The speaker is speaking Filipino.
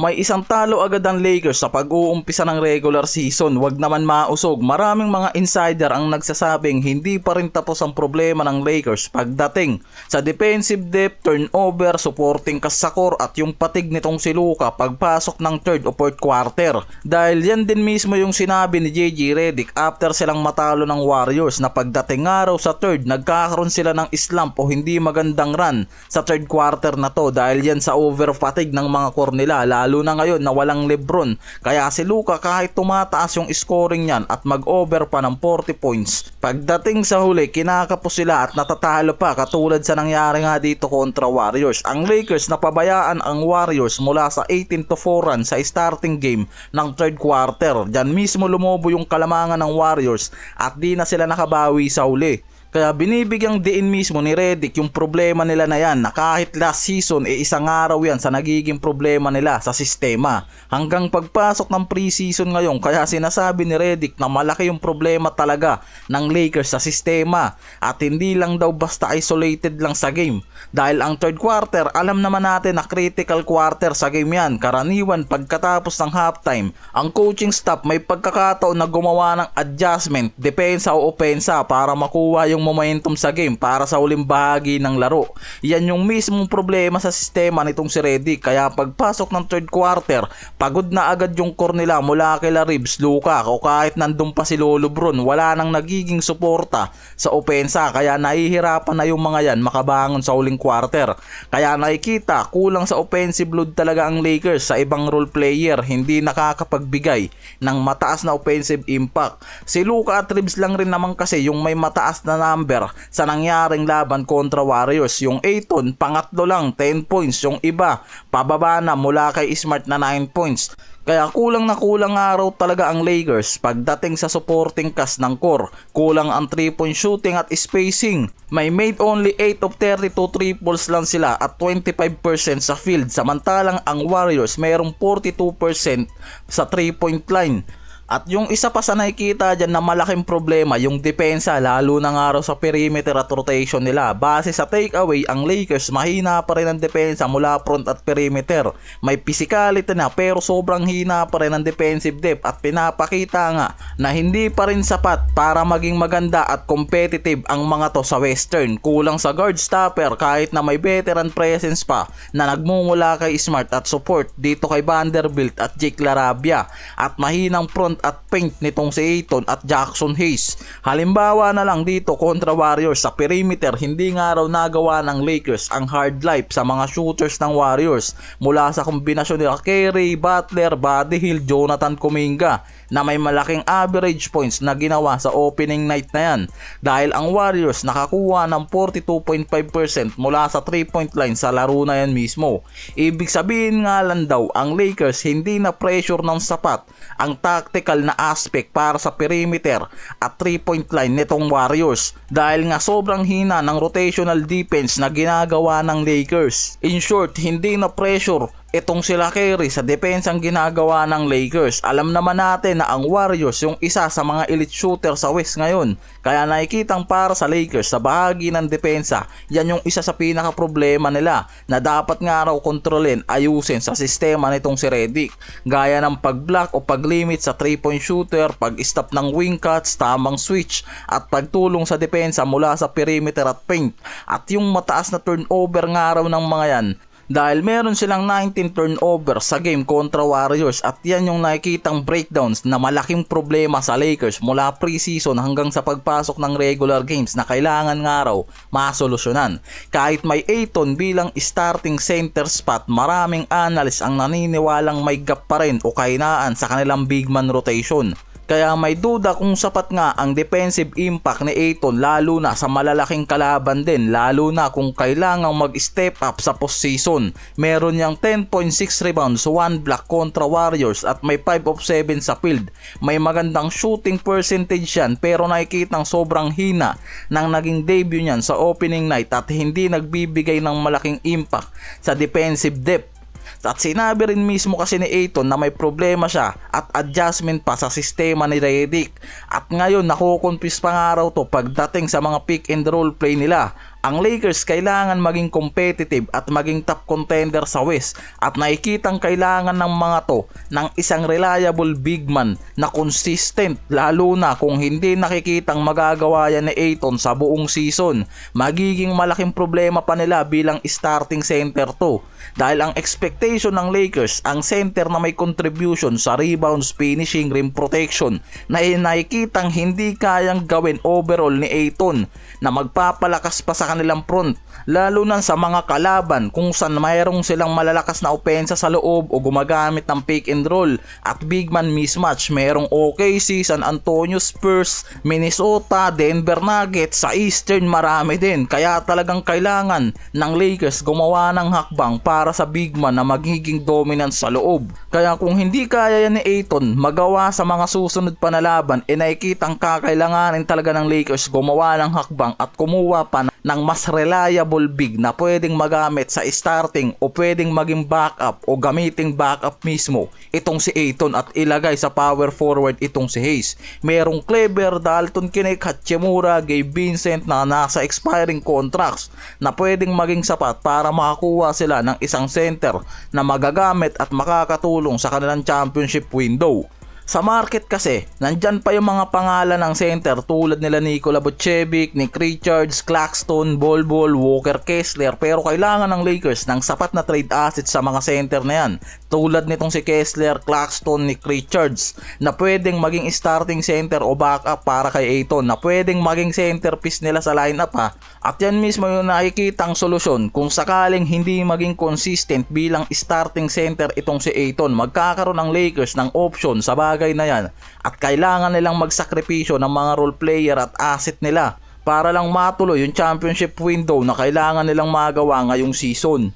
May isang talo agad ang Lakers sa pag-uumpisa ng regular season, wag naman mausog. Maraming mga insider ang nagsasabing hindi pa rin tapos ang problema ng Lakers pagdating sa defensive depth, turnover, supporting cast sa core at yung patig nitong si Luka pagpasok ng third o fourth quarter. Dahil yan din mismo yung sinabi ni JJ Redick after silang matalo ng Warriors na pagdating araw sa third, nagkakaroon sila ng slump o hindi magandang run sa third quarter na to dahil yan sa over fatigue ng mga core nila, lalo na ngayon na walang Lebron. Kaya si Luka kahit tumataas yung scoring niyan at mag-over pa ng 40 points, pagdating sa huli kinakapos sila at natatalo pa katulad sa nangyari nga dito kontra Warriors. Ang Lakers napabayaan ang Warriors mula sa 18-4 run sa starting game ng third quarter. Diyan mismo lumobo yung kalamangan ng Warriors at di na sila nakabawi sa huli. Kaya binibigyang diin mismo ni Redick yung problema nila na yan, na kahit last season isang araw yan sa nagiging problema nila sa sistema. Hanggang pagpasok ng preseason ngayon, kaya sinasabi ni Redick na malaki yung problema talaga ng Lakers sa sistema at hindi lang daw basta isolated lang sa game. Dahil ang third quarter, alam naman natin na critical quarter sa game yan. Karaniwan pagkatapos ng halftime, ang coaching staff may pagkakataon na gumawa ng adjustment, depensa o opensa para makuha yung momentum sa game para sa uling bahagi ng laro. Yan yung mismong problema sa sistema nitong si Redick. Kaya pagpasok ng third quarter, pagod na agad yung core nila mula kila Reeves, Luka o kahit nandun pa si Lolo Bron, wala nang nagiging suporta sa opensa. Kaya nahihirapan na yung mga yan makabangon sa uling quarter. Kaya nakikita kulang sa offensive load talaga ang Lakers sa ibang role player, hindi nakakapagbigay ng mataas na offensive impact. Si Luka at Reeves lang rin naman kasi yung may mataas na number sa nangyaring laban kontra Warriors. Yung Ayton pangatlo lang 10 points, yung iba pababa na mula kay Smart na 9 points. Kaya kulang na kulang araw talaga ang Lakers pagdating sa supporting cast ng core. Kulang ang 3-point shooting at spacing. May made only 8 of 32 triples lang sila at 25% sa field. Samantalang ang Warriors mayroong 42% sa 3-point line. At yung isa pa sa nakikita dyan na malaking problema, yung depensa, lalo na nga raw sa perimeter at rotation nila. Base sa takeaway, ang Lakers mahina pa rin ang depensa mula front at perimeter. May physicality na pero sobrang hina pa rin ang defensive depth at pinapakita nga na hindi pa rin sapat para maging maganda at competitive ang mga to sa Western. Kulang sa guard stopper kahit na may veteran presence pa na nagmumula kay Smart at support dito kay Vanderbilt at Jake LaRavia. At mahinang front at paint nitong si Ayton at Jackson Hayes. Halimbawa na lang dito kontra Warriors sa perimeter, hindi nga raw nagawa ng Lakers ang hard life sa mga shooters ng Warriors mula sa kombinasyon nila Curry, Butler, Buddy Hield, Jonathan Kuminga na may malaking average points na ginawa sa opening night na yan. Dahil ang Warriors nakakuha ng 42.5% mula sa 3-point line sa laro na yan mismo. Ibig sabihin nga lang daw ang Lakers hindi na pressure ng sapat ang tactical na aspect para sa perimeter at 3-point line nitong Warriors dahil nga sobrang hina ng rotational defense na ginagawa ng Lakers. In short, hindi na pressure itong sila Curry sa depensang ginagawa ng Lakers. Alam naman natin na ang Warriors yung isa sa mga elite shooter sa West ngayon. Kaya nakikitang para sa Lakers sa bahagi ng depensa, yan yung isa sa pinaka problema nila na dapat nga raw kontrolin, ayusin sa sistema nitong si Redick. Gaya ng pag-block o pag-limit sa 3-point shooter, pag-stop ng wing cuts, tamang switch at pagtulong sa depensa mula sa perimeter at paint. At yung mataas na turnover nga raw ng mga yan dahil meron silang 19 turnover sa game kontra Warriors at yan yung nakikitang breakdowns na malaking problema sa Lakers mula preseason hanggang sa pagpasok ng regular games na kailangan nga raw masolusyonan. Kahit may Ayton bilang starting center spot, maraming analyst ang naniniwalang may gap pa rin o kahinaan sa kanilang big man rotation. Kaya may duda kung sapat nga ang defensive impact ni Ayton lalo na sa malalaking kalaban din, lalo na kung kailangang mag-step up sa postseason. Meron niyang 10.6 rebounds, 1 block kontra Warriors at may 5 of 7 sa field. May magandang shooting percentage yan pero nakikitang sobrang hina ng naging debut niyan sa opening night at hindi nagbibigay ng malaking impact sa defensive depth. At sinabi rin mismo kasi ni Ayton na may problema siya at adjustment pa sa sistema ni Redick. At ngayon nakukonfuse pa nga raw to pagdating sa mga pick and roll play nila. Ang Lakers kailangan maging competitive at maging top contender sa West at nakikitang kailangan ng mga to ng isang reliable big man na consistent, lalo na kung hindi nakikitang magagawa yan ni Ayton sa buong season. Magiging malaking problema pa nila bilang starting center to dahil ang expectation ng Lakers ang center na may contribution sa rebounds, finishing, rim protection na nakikitang hindi kayang gawin overall ni Ayton na magpapalakas pa sa kanilang front, lalo na sa mga kalaban kung saan mayroong silang malalakas na opensa sa loob o gumagamit ng pick and roll at big man mismatch. Mayroong OKC, San Antonio Spurs, Minnesota, Denver Nuggets, sa Eastern marami din, kaya talagang kailangan ng Lakers gumawa ng hakbang para sa big man na magiging dominant sa loob. Kaya kung hindi kaya yan ni Ayton magawa sa mga susunod pa na laban, nakikitang kakailanganin talaga ng Lakers gumawa ng hakbang at kumuha pa ng mas reliable big na pwedeng magamit sa starting o pwedeng maging backup o gamiting backup mismo itong si Ayton at ilagay sa power forward itong si Hayes. Merong Kleber, Dalton Knecht, Hachimura, Gabe Vincent na nasa expiring contracts na pwedeng maging sapat para makakuha sila ng isang center na magagamit at makakatulong sa kanilang championship window. Sa market kasi, nandyan pa yung mga pangalan ng center tulad nila Nikola Vucevic, Nick Richards, Claxton, Bol Bol, Walker Kessler, pero kailangan ng Lakers ng sapat na trade assets sa mga center na yan. Tulad nitong si Kessler, Claxton, Nick Richards na pwedeng maging starting center o backup para kay Ayton, na pwedeng maging centerpiece nila sa lineup ha. At yan mismo yung nakikitang solusyon kung sakaling hindi maging consistent bilang starting center itong si Ayton. Magkakaroon ng Lakers ng option sa bagay na yan at kailangan nilang magsakripisyo ng mga role player at asset nila para lang matuloy yung championship window na kailangan nilang magawa ngayong season.